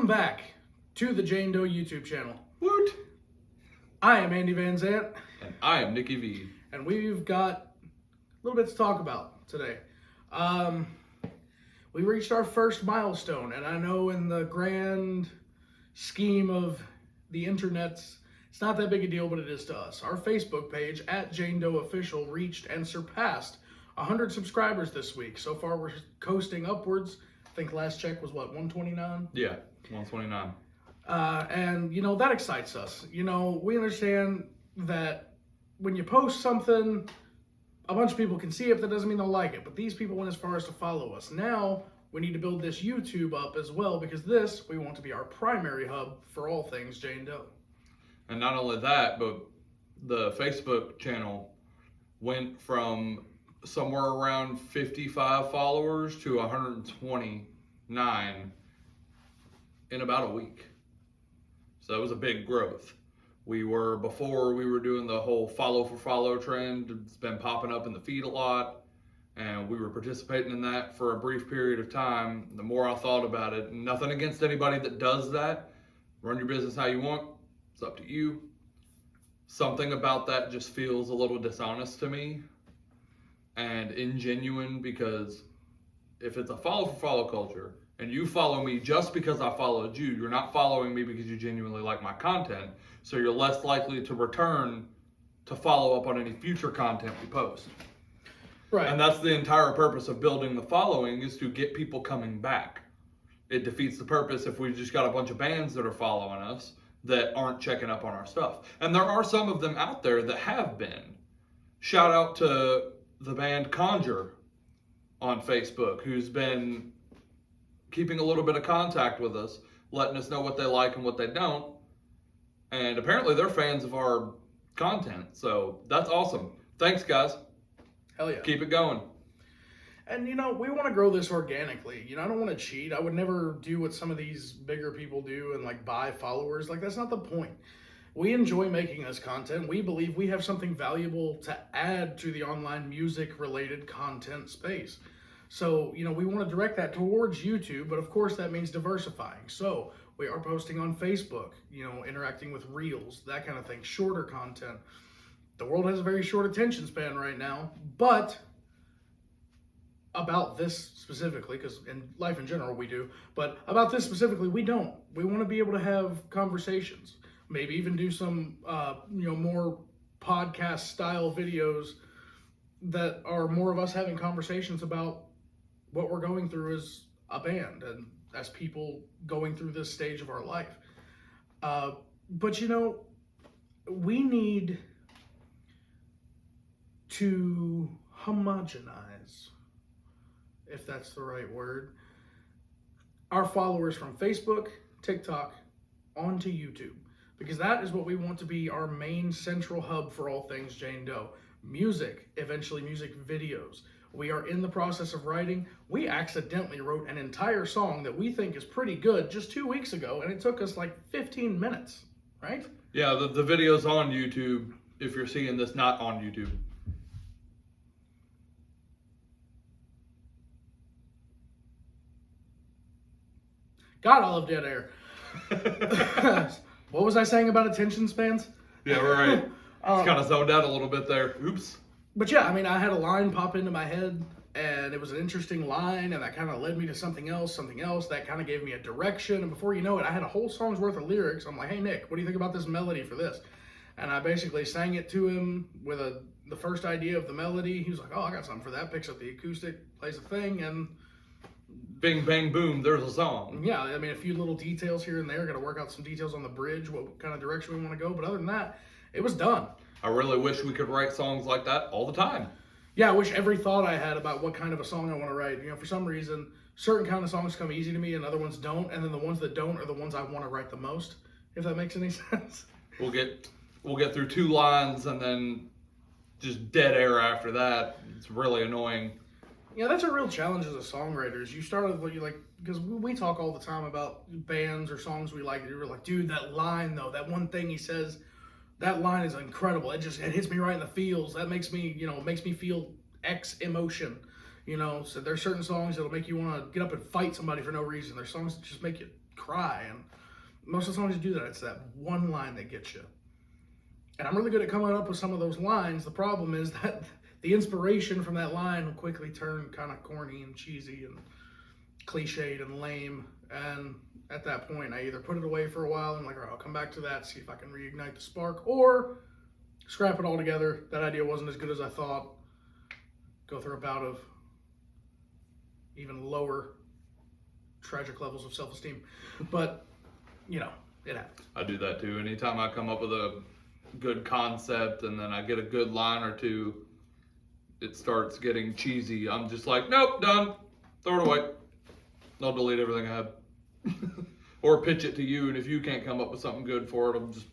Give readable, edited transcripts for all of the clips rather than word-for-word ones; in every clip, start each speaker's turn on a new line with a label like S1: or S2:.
S1: Welcome back to the Jane Doe YouTube channel.
S2: Woot!
S1: I am Andy Van Zant.
S2: And I am Nikki V.
S1: And we've got a little bit to talk about today. We reached our first milestone, and I know in the grand scheme of the internets, it's not that big a deal, but it is to us. Our Facebook page, at Jane Doe Official, reached and surpassed 100 subscribers this week. So far, we're coasting upwards. I think last check was, 129?
S2: Yeah, 129.
S1: And, that excites us. We understand that when you post something, a bunch of people can see it, but that doesn't mean they'll like it. But these people went as far as to follow us. Now, we need to build this YouTube up as well, because we want to be our primary hub for all things Jane Doe.
S2: And not only that, but the Facebook channel went from somewhere around 55 followers to 129 in about a week. So it was a big growth. Before we were doing the whole follow for follow trend. It's been popping up in the feed a lot, and we were participating in that for a brief period of time. The more I thought about it, nothing against anybody that does that. Run your business how you want. It's up to you. Something about that just feels a little dishonest to me and ingenuine, because if it's a follow for follow culture and you follow me just because I followed you, you're not following me because you genuinely like my content, so you're less likely to return to follow up on any future content we post.
S1: Right.
S2: And that's the entire purpose of building the following, is to get people coming back. It defeats the purpose if we just got a bunch of bands that are following us that aren't checking up on our stuff. And there are some of them out there that have been. Shout out to the band Conjure on Facebook, who's been keeping a little bit of contact with us, letting us know what they like and what they don't. And apparently they're fans of our content. So that's awesome. Thanks, guys.
S1: Hell yeah.
S2: Keep it going.
S1: And, we want to grow this organically. I don't want to cheat. I would never do what some of these bigger people do and, buy followers. That's not the point. We enjoy making this content. We believe we have something valuable to add to the online music-related content space. So, we want to direct that towards YouTube, but of course that means diversifying. So, we are posting on Facebook, interacting with Reels, that kind of thing, shorter content. The world has a very short attention span right now, but about this specifically, because in life in general we do, but about this specifically we don't. We want to be able to have conversations, maybe even do some, more podcast style videos that are more of us having conversations about what we're going through as a band and as people going through this stage of our life. But we need to homogenize, if that's the right word, our followers from Facebook, TikTok, onto YouTube. Because that is what we want to be our main central hub for all things Jane Doe. Music, eventually music videos. We are in the process of writing. We accidentally wrote an entire song that we think is pretty good just 2 weeks ago, and it took us 15 minutes, right?
S2: Yeah, the video's on YouTube, if you're seeing this not on YouTube.
S1: God, I love dead air. What was I saying about attention spans?
S2: Yeah, right. It's kind of zoned out a little bit there. Oops.
S1: But yeah, I had a line pop into my head, and it was an interesting line, and that kind of led me to something else. That kind of gave me a direction, and before you know it, I had a whole song's worth of lyrics. I'm like, hey, Nick, what do you think about this melody for this? And I basically sang it to him with the first idea of the melody. He was like, oh, I got something for that. Picks up the acoustic, plays a thing, and
S2: bing, bang, boom, there's a song.
S1: Yeah, a few little details here and there. Got to work out some details on the bridge, what kind of direction we want to go. But other than that, it was done.
S2: I really wish we could write songs like that all the time.
S1: Yeah, I wish every thought I had about what kind of a song I want to write. For some reason, certain kind of songs come easy to me and other ones don't. And then the ones that don't are the ones I want to write the most, if that makes any sense.
S2: We'll get through 2 lines and then just dead air after that. It's really annoying.
S1: Yeah, that's a real challenge as a songwriter. Is you start with what you like, because we talk all the time about bands or songs we like, and you're like, dude, that line though, that one thing he says, that line is incredible. It hits me right in the feels. That makes me feel X emotion. So there's certain songs that'll make you want to get up and fight somebody for no reason. There's songs that just make you cry. And most of the songs do that. It's that one line that gets you. And I'm really good at coming up with some of those lines. The problem is that the inspiration from that line will quickly turn kind of corny and cheesy and cliched and lame. And at that point, I either put it away for a while and like, all right, I'll come back to that, see if I can reignite the spark, or scrap it all together. That idea wasn't as good as I thought. Go through a bout of even lower tragic levels of self-esteem. But, you know, it happens.
S2: I do that too. Anytime I come up with a good concept and then I get a good line or two, it starts getting cheesy. I'm just like, nope, done. Throw it away. I'll delete everything I had. Or pitch it to you, and if you can't come up with something good for it, I'm just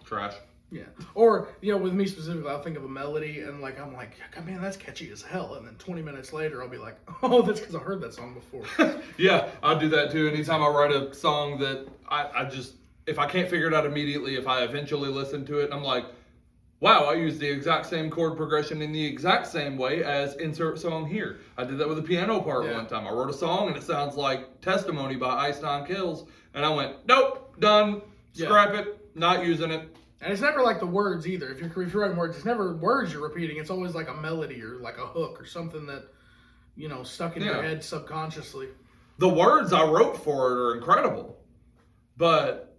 S2: trash.
S1: Yeah. Or, you know, with me specifically, I'll think of a melody and like, I'm like, God, man, that's catchy as hell. And then 20 minutes later, I'll be like, oh, that's because I heard that song before.
S2: Yeah, I do that too. Anytime I write a song that I just, if I can't figure it out immediately, if I eventually listen to it, I'm like, wow, I used the exact same chord progression in the exact same way as insert song here. I did that with the piano part one time. I wrote a song and it sounds like Testimony by Ice Nine Kills. And I went, nope, done, scrap it, not using it.
S1: And it's never like the words either. If you're writing words, it's never words you're repeating. It's always like a melody or like a hook or something that, you know, stuck in your head subconsciously.
S2: The words I wrote for it are incredible. But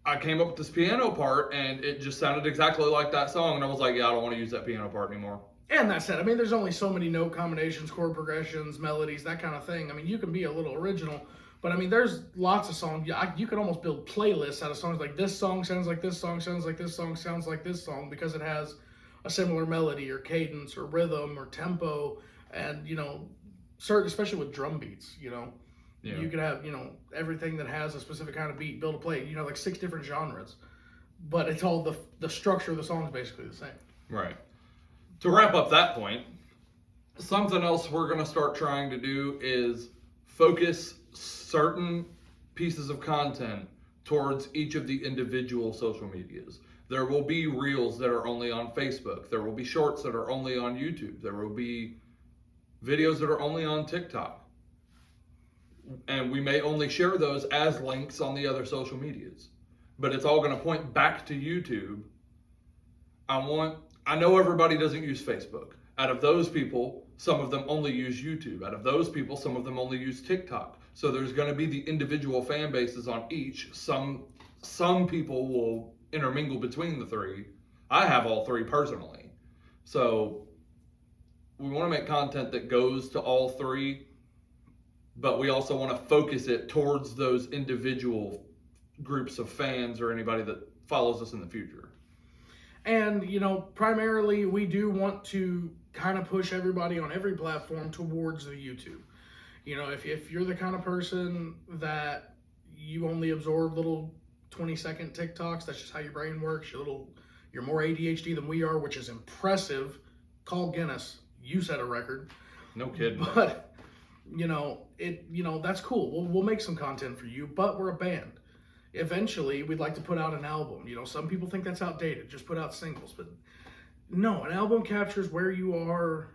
S2: I came up with this piano part and it just sounded exactly like that song. And I was like, yeah, I don't want to use that piano part anymore.
S1: And that's it. I mean, there's only so many note combinations, chord progressions, melodies, that kind of thing. I mean, you can be a little original. But I mean, there's lots of songs. You could almost build playlists out of songs like this song sounds like this song, sounds like this song, sounds like this song, because it has a similar melody or cadence or rhythm or tempo. And, you know, especially with drum beats, you know, you could have, you know, everything that has a specific kind of beat, build a play, you know, like 6 different genres. But it's all the structure of the song is basically the same.
S2: Right. To wrap up that point, something else we're going to start trying to do is focus certain pieces of content towards each of the individual social medias. There will be reels that are only on Facebook. There will be shorts that are only on YouTube. There will be videos that are only on TikTok. And we may only share those as links on the other social medias. But it's all going to point back to YouTube. I know everybody doesn't use Facebook. Out of those people, some of them only use YouTube. Out of those people, some of them only use TikTok. So there's going to be the individual fan bases on each. Some people will intermingle between the three. I have all three personally. So we want to make content that goes to all three, but we also want to focus it towards those individual groups of fans or anybody that follows us in the future.
S1: And, you know, primarily we do want to kind of push everybody on every platform towards the YouTube. You know, if you're the kind of person that you only absorb little 20-second TikToks, that's just how your brain works. You're more ADHD than we are, which is impressive. Call Guinness. You set a record.
S2: No kidding.
S1: But, you know, that's cool. We'll make some content for you, but we're a band. Eventually, we'd like to put out an album. You know, some people think that's outdated. Just put out singles. But no, an album captures where you are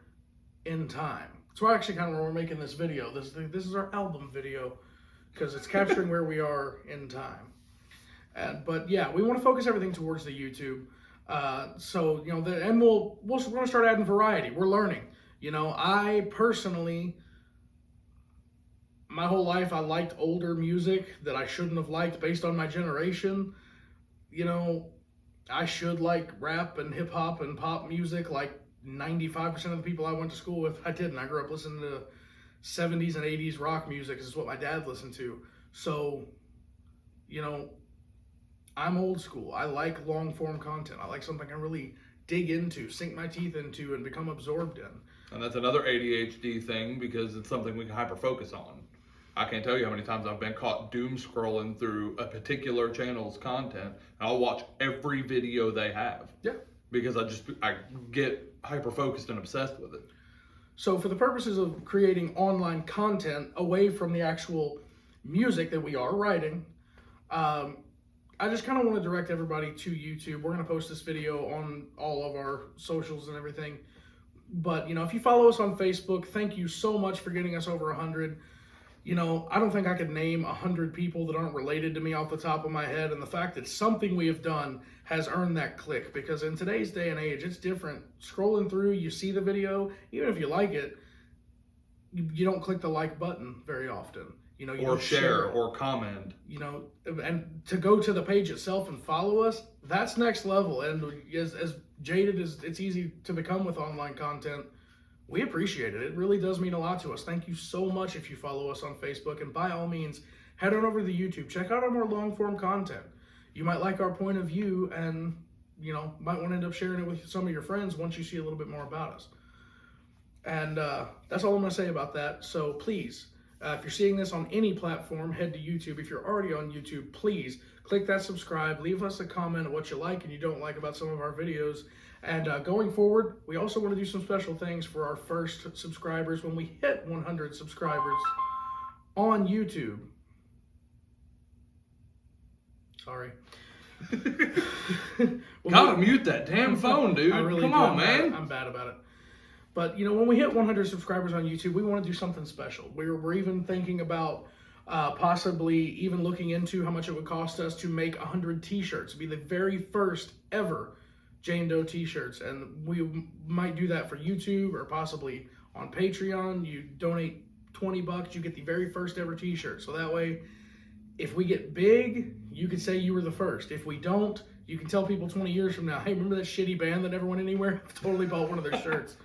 S1: in time. So I actually kind of we're making this video. This is our album video because it's capturing where we are in time. But yeah, we want to focus everything towards the YouTube. So you know, and we're going to start adding variety. We're learning. You know, I personally, my whole life, I liked older music that I shouldn't have liked based on my generation. You know, I should like rap and hip hop and pop music like 95% of the people I went to school with. I didn't. I grew up listening to 70s and 80s rock music. This is what my dad listened to. So, you know, I'm old school. I like long form content. I like something I can really dig into, sink my teeth into, and become absorbed in.
S2: And that's another ADHD thing because it's something we can hyper focus on. I can't tell you how many times I've been caught doom scrolling through a particular channel's content. And I'll watch every video they have.
S1: Yeah.
S2: Because I get hyper focused and obsessed with it.
S1: So for the purposes of creating online content away from the actual music that we are writing, I just kind of want to direct everybody to YouTube. We're going to post this video on all of our socials and everything. But, you know, if you follow us on Facebook, thank you so much for getting us over 100. You know, I don't think I could name 100 people that aren't related to me off the top of my head. And the fact that something we have done has earned that click, because in today's day and age, it's different. Scrolling through, you see the video, even if you like it, you don't click the like button very often. You know, you
S2: or
S1: don't
S2: share
S1: it.
S2: or comment.
S1: You know, and to go to the page itself and follow us, that's next level. And as jaded as it's easy to become with online content, we appreciate it. It really does mean a lot to us. Thank you so much if you follow us on Facebook. And by all means, head on over to the YouTube. Check out our more long-form content. You might like our point of view and, you know, might want to end up sharing it with some of your friends once you see a little bit more about us. And that's all I'm going to say about that. So please, if you're seeing this on any platform, head to YouTube. If you're already on YouTube, please click that subscribe. Leave us a comment of what you like and you don't like about some of our videos. And going forward, we also want to do some special things for our first subscribers when we hit 100 subscribers on YouTube. Sorry.
S2: Gotta mute that damn phone, dude. Come on, man.
S1: I'm bad about it. But, you know, when we hit 100 subscribers on YouTube, we want to do something special. We're even thinking about possibly even looking into how much it would cost us to make 100 t-shirts. It'd be the very first ever Jane Doe t-shirts. And we might do that for YouTube or possibly on Patreon. You donate $20, you get the very first ever t-shirt. So that way, if we get big, you can say you were the first. If we don't, you can tell people 20 years from now, hey, remember that shitty band that never went anywhere? I totally bought one of their shirts.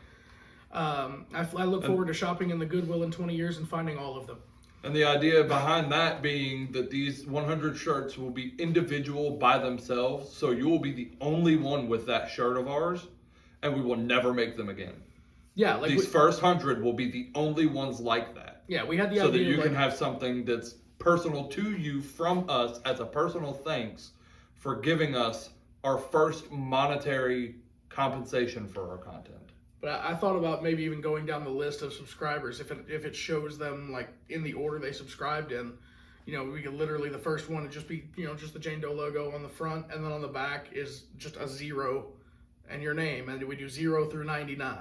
S1: I look forward to shopping in the Goodwill in 20 years and finding all of them.
S2: And the idea behind that being that these 100 shirts will be individual by themselves. So you will be the only one with that shirt of ours, and we will never make them again.
S1: Yeah, like
S2: these first 100 will be the only ones like that.
S1: Yeah, we had the
S2: so
S1: idea
S2: that you can have something that's personal to you from us as a personal thanks for giving us our first monetary compensation for our content.
S1: But I thought about maybe even going down the list of subscribers if it shows them like in the order they subscribed in. You know, we could literally, the first one would just be, you know, just the Jane Doe logo on the front, and then on the back is just a 0 and your name, and we do 0 through 99.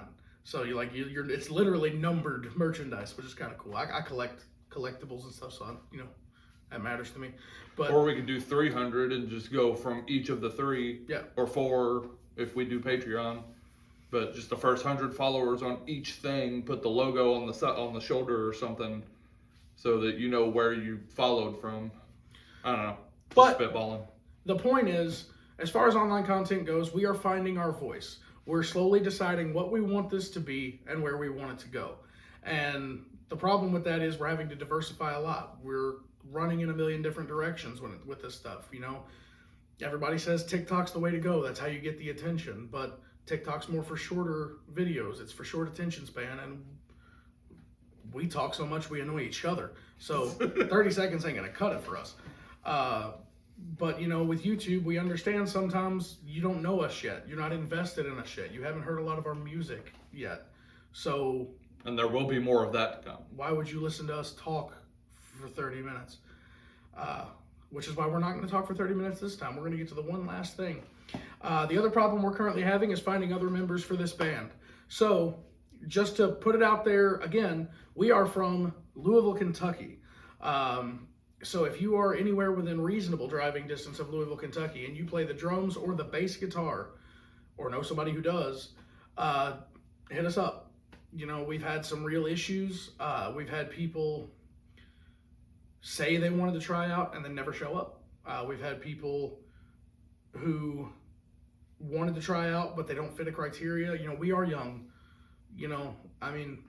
S1: So you're it's literally numbered merchandise, which is kind of cool. I collect collectibles and stuff, so you know that matters to me. But
S2: or we could do 300 and just go from each of the 3,
S1: yeah,
S2: or 4 if we do Patreon. But just the first 100 followers on each thing, put the logo on the shoulder or something, so that you know where you followed from. I don't know. Just spitballing.
S1: The point is, as far as online content goes, we are finding our voice. We're slowly deciding what we want this to be and where we want it to go. And the problem with that is we're having to diversify a lot. We're running in a million different directions with this stuff. You know, everybody says TikTok's the way to go. That's how you get the attention. But TikTok's more for shorter videos. It's for short attention span, and we talk so much we annoy each other. So 30 seconds ain't gonna cut it for us. But you know, with YouTube, we understand sometimes you don't know us yet. You're not invested in us yet. You haven't heard a lot of our music yet. So,
S2: and there will be more of that to come.
S1: Why would you listen to us talk for 30 minutes? Which is why we're not going to talk for 30 minutes this time. We're going to get to the one last thing. The other problem we're currently having is finding other members for this band. So, just to put it out there again, we are from Louisville, Kentucky. So if you are anywhere within reasonable driving distance of Louisville, Kentucky, and you play the drums or the bass guitar, or know somebody who does, hit us up. You know, we've had some real issues. We've had people say they wanted to try out and then never show up. We've had people who wanted to try out, but they don't fit a criteria. You know, we are young. You know, I mean,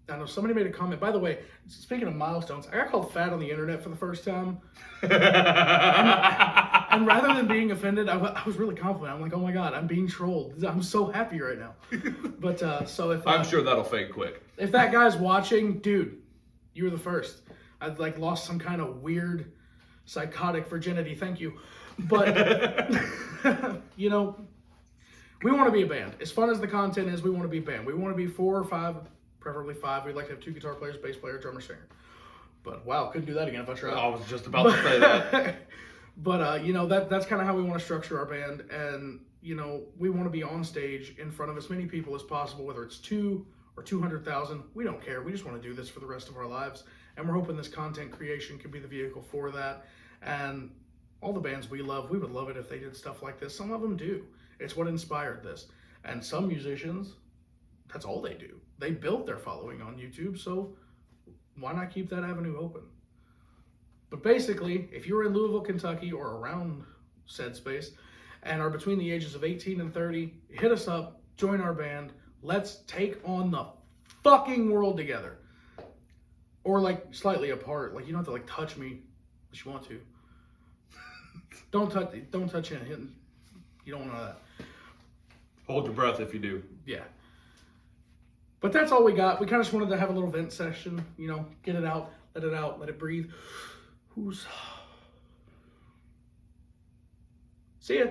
S1: I know somebody made a comment. By the way, speaking of milestones, I got called fat on the internet for the first time. and rather than being offended, I was really confident. I'm like, oh my God, I'm being trolled. I'm so happy right now. But so if
S2: I'm sure that'll fade quick.
S1: If that guy's watching, dude, you were the first. I'd like lost some kind of weird psychotic virginity. Thank you. But you know, we want to be a band. As fun as the content is, we want to be a band. We want to be 4 or 5. Preferably 5. We'd like to have 2 guitar players, bass player, drummer, singer. But wow, couldn't do that again if I tried.
S2: I was just about to say that.
S1: But you know, that's kind of how we want to structure our band, and you know, we want to be on stage in front of as many people as possible, whether it's 2 or 200,000. We don't care. We just want to do this for the rest of our lives. And we're hoping this content creation can be the vehicle for that. And all the bands we love, we would love it if they did stuff like this. Some of them do. It's what inspired this. And some musicians, that's all they do. They built their following on YouTube, so why not keep that avenue open? But basically, if you're in Louisville, Kentucky, or around said space, and are between the ages of 18 and 30, hit us up, join our band. Let's take on the fucking world together. Or like slightly apart. Like you don't have to like touch me unless you want to. Don't touch him. You don't want to know that.
S2: Hold your breath if you do.
S1: Yeah. But that's all we got. We kind of just wanted to have a little vent session, you know, get it out, let it breathe. See ya.